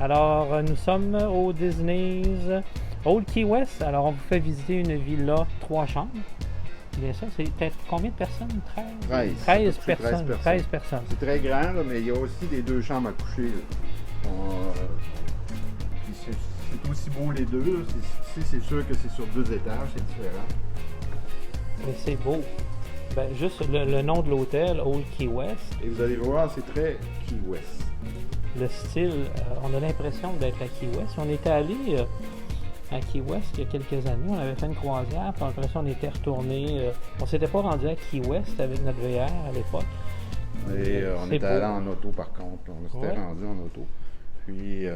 Alors, nous sommes au Disney's Old Key West. Alors, on vous fait visiter une villa 3 chambres. Bien ça, c'est peut-être combien de personnes? 13 personnes. 13 personnes. C'est très grand, là, mais il y a aussi des 2 chambres à coucher. C'est aussi beau les deux. Ici, c'est sûr que c'est sur 2 étages, c'est différent. Mais c'est beau. Ben, juste le nom de l'hôtel, Old Key West. Et vous allez voir, c'est très Key West. Le style, on a l'impression d'être à Key West. On était allé à Key West il y a quelques années. On avait fait une croisière, puis après ça, on était retourné. On s'était pas rendu à Key West avec notre VR à l'époque. Et on était allé en auto par contre. On s'était rendu en auto. Puis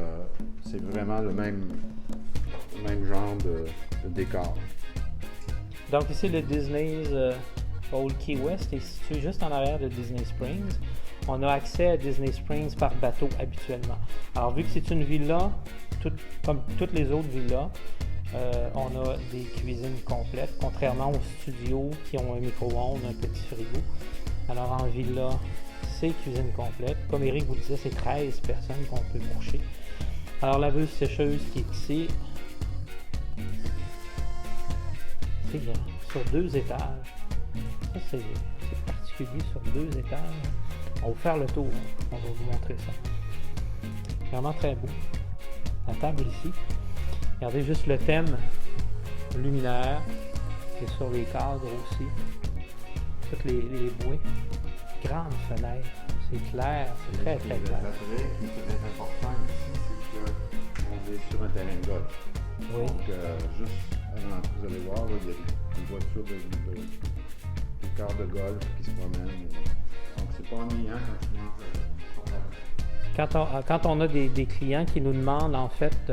c'est vraiment le même genre de décor. Donc ici, le Disney's Old Key West est situé juste en arrière de Disney Springs. On a accès à Disney Springs par bateau habituellement. Alors vu que c'est une villa, comme toutes les autres villas, on a des cuisines complètes, contrairement aux studios qui ont un micro-ondes, un petit frigo. Alors en villa, c'est cuisine complète. Comme Eric vous le disait, c'est 13 personnes qu'on peut coucher. Alors la laveuse sécheuse qui est ici, c'est sur 2 étages. Ça c'est particulier, sur 2 étages. On va vous faire le tour, on va vous montrer ça. Vraiment très beau. La table ici. Regardez juste le thème luminaire qui est sur les cadres aussi. Toutes les bouées. Grande fenêtre. C'est clair, c'est très très clair. L'attrait qui est très important ici, c'est qu'on est sur un terrain de golf. Oui. Donc, juste avant l'entrée, vous allez voir, là, il y a des voitures des cars de golf qui se promènent. Donc, c'est pas ennuyant Quand on a des clients qui nous demandent, en fait,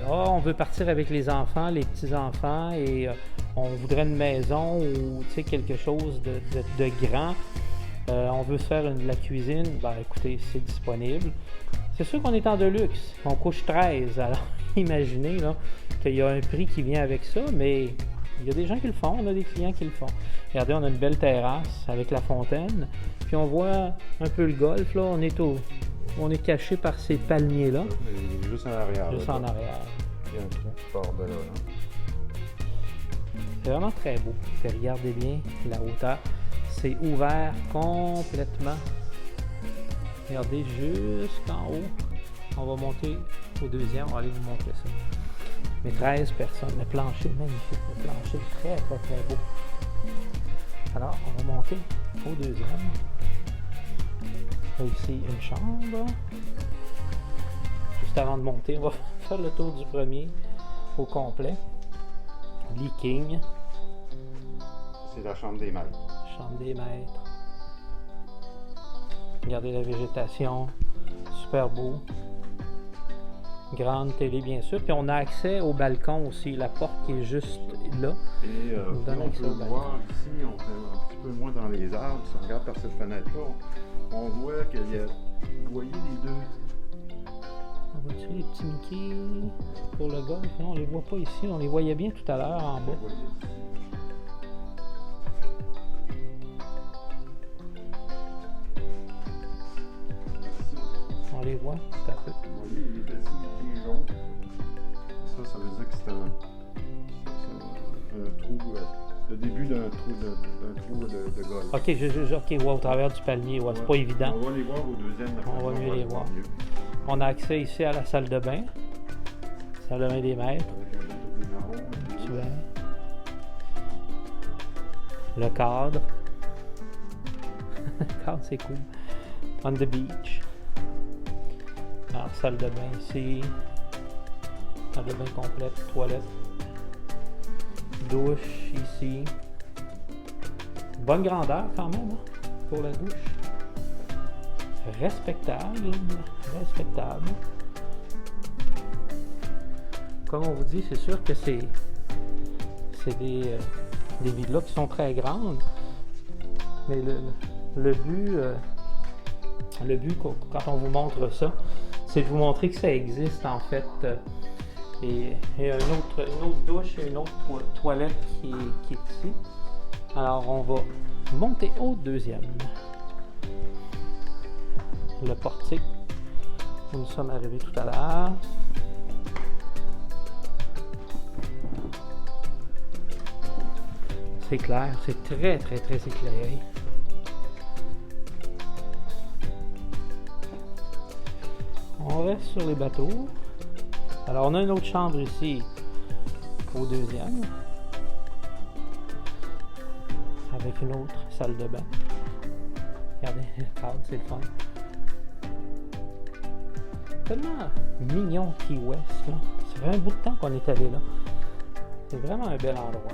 on veut partir avec les enfants, les petits-enfants, et on voudrait une maison ou quelque chose de grand. On veut se faire de la cuisine, ben écoutez, c'est disponible. C'est sûr qu'on est en deluxe, on couche 13, alors imaginez là, qu'il y a un prix qui vient avec ça, mais il y a des gens qui le font, on a des clients qui le font. Regardez, on a une belle terrasse avec la fontaine, puis on voit un peu le golf, là, on est caché par ces palmiers-là. Juste en arrière. Juste en arrière. Il y a un trou qui part de là. C'est vraiment très beau. Et regardez bien la hauteur. C'est ouvert complètement. Regardez jusqu'en haut. On va monter au deuxième. On va aller vous montrer ça. Mais 13 personnes. Le plancher magnifique. Le plancher très très très beau. Alors, on va monter au deuxième. Là, ici, une chambre. Juste avant de monter, on va faire le tour du premier au complet. Lit king. C'est la chambre des maîtres. Chambre des maîtres. Regardez la végétation. Super beau. Grande télé, bien sûr. Puis on a accès au balcon aussi. La porte qui est juste là. Et on peut voir ici, on fait un petit peu moins dans les arbres. Si on regarde par cette fenêtre-là, on voit qu'il y a. Vous voyez les deux. On voit-tu les petits Mickey pour le golf? Non, on les voit pas ici. On les voyait bien tout à l'heure en bas. On les voit tout à fait. Vous voyez les petits Mickey jaunes? Ça veut dire que c'est un trou. Le début d'un trou de golf. Ok, ouais, au travers du palmier, ouais, c'est pas évident. On va les voir au deuxième. On va mieux les voir. On a accès ici à la salle de bain. Salle de bain des maîtres. Le cadre. Le cadre, c'est cool. On the beach. Alors, salle de bain ici. Salle de bain complète, toilette. Douche ici. Bonne grandeur quand même hein, pour la douche. Respectable. Comme on vous dit, c'est sûr que c'est des villas qui sont très grandes. Mais le but quand on vous montre ça, c'est de vous montrer que ça existe en fait. Et une autre douche et une autre toilette qui est ici. Alors on va monter au deuxième. Le portique. où nous sommes arrivés tout à l'heure. C'est clair, c'est très très très éclairé. On reste sur les bateaux. Alors on a une autre chambre ici au deuxième, avec une autre salle de bain. Regardez, le cadre, c'est le fun. Tellement mignon Key West, là. Ça fait un bout de temps qu'on est allé là. C'est vraiment un bel endroit.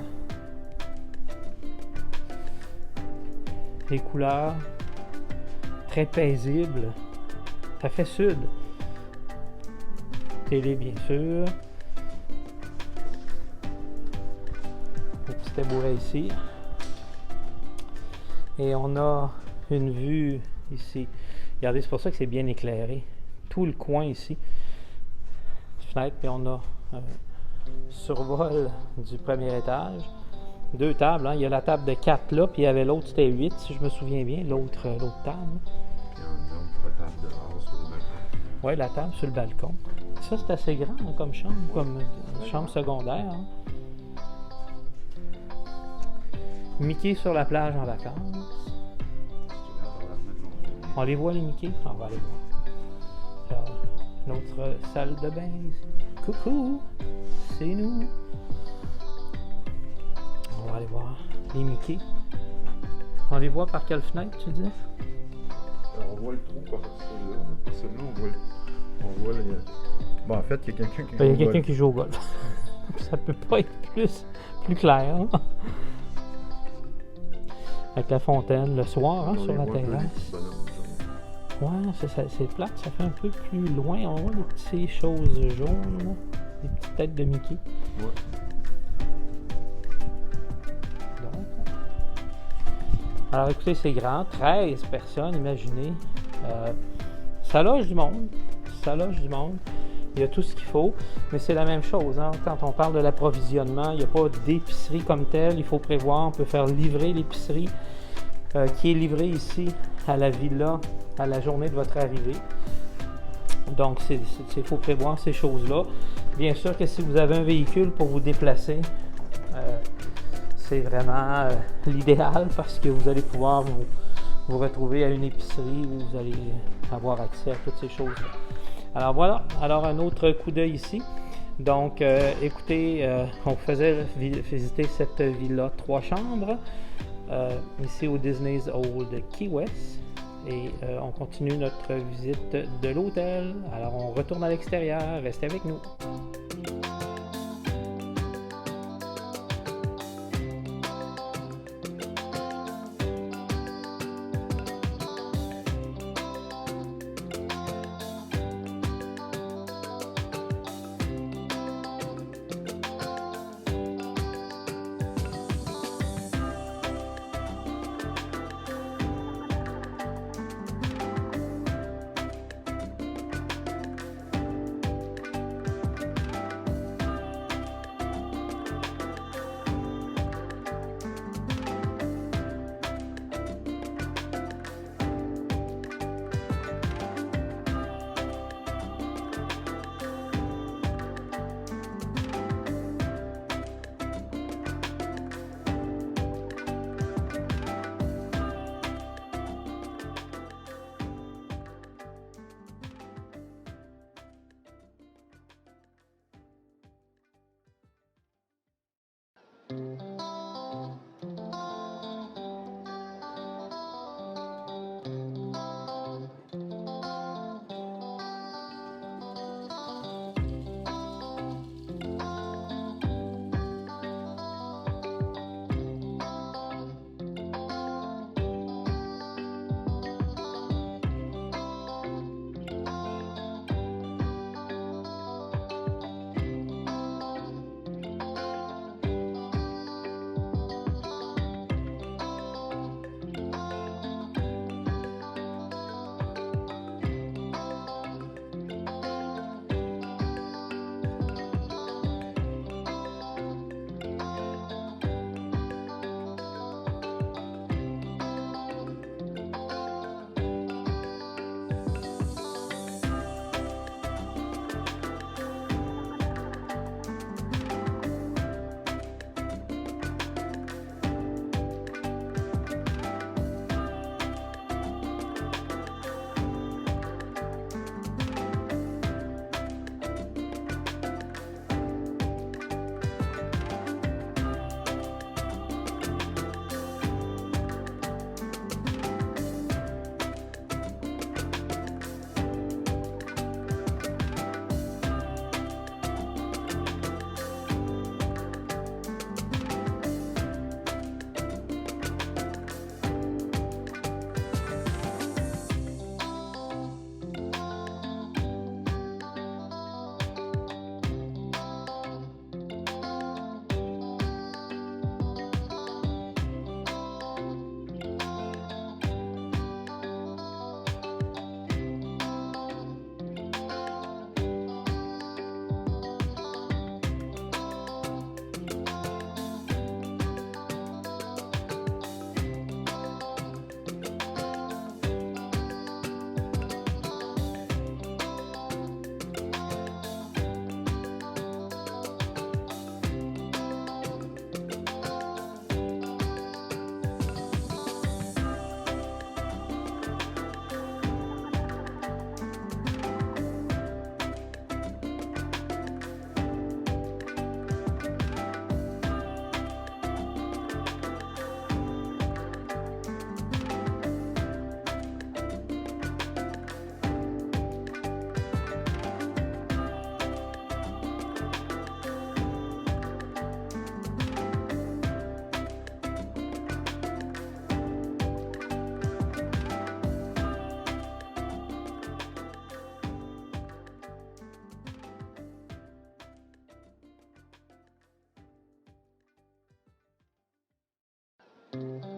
Les couleurs, très paisibles. Ça fait sud. Télé, bien sûr. Le petit tabouret ici. Et on a une vue ici. Regardez, c'est pour ça que c'est bien éclairé. Tout le coin ici. Fenêtre, puis on a un survol du premier étage. 2 tables, hein. Il y a la table de 4 là, puis il y avait l'autre, c'était 8, si je me souviens bien, l'autre table. Puis une autre table dehors sur le balcon. Oui, la table sur le balcon. Ça, c'est assez grand hein, comme chambre, comme chambre secondaire. Hein. Mickey sur la plage en vacances. On les voit, les Mickey? On va aller voir. Alors, notre salle de bain ici. Coucou! C'est nous! On va aller voir les Mickey. On les voit par quelle fenêtre, tu disais? Alors, on voit le trou par celui-là. On voit les... Bon, en fait, il y a quelqu'un qui joue au golf. Il y a quelqu'un qui joue au golf. Ça peut pas être plus clair. Hein? Avec la fontaine le soir, hein, sur la terrasse. Ouais, c'est plate, ça fait un peu plus loin. On voit les petites choses jaunes, là. Les petites têtes de Mickey. Ouais. Alors écoutez, c'est grand, 13 personnes, imaginez. Ça loge du monde, Il y a tout ce qu'il faut, mais c'est la même chose. Hein? Quand on parle de l'approvisionnement, il n'y a pas d'épicerie comme telle. Il faut prévoir, on peut faire livrer l'épicerie qui est livrée ici à la villa à la journée de votre arrivée. Donc, il faut prévoir ces choses-là. Bien sûr que si vous avez un véhicule pour vous déplacer, c'est vraiment l'idéal parce que vous allez pouvoir vous retrouver à une épicerie où vous allez avoir accès à toutes ces choses-là. Alors voilà, alors un autre coup d'œil ici. Donc écoutez, on faisait visiter cette villa 3 chambres ici au Disney's Old Key West. Et on continue notre visite de l'hôtel. Alors on retourne à l'extérieur, restez avec nous. là.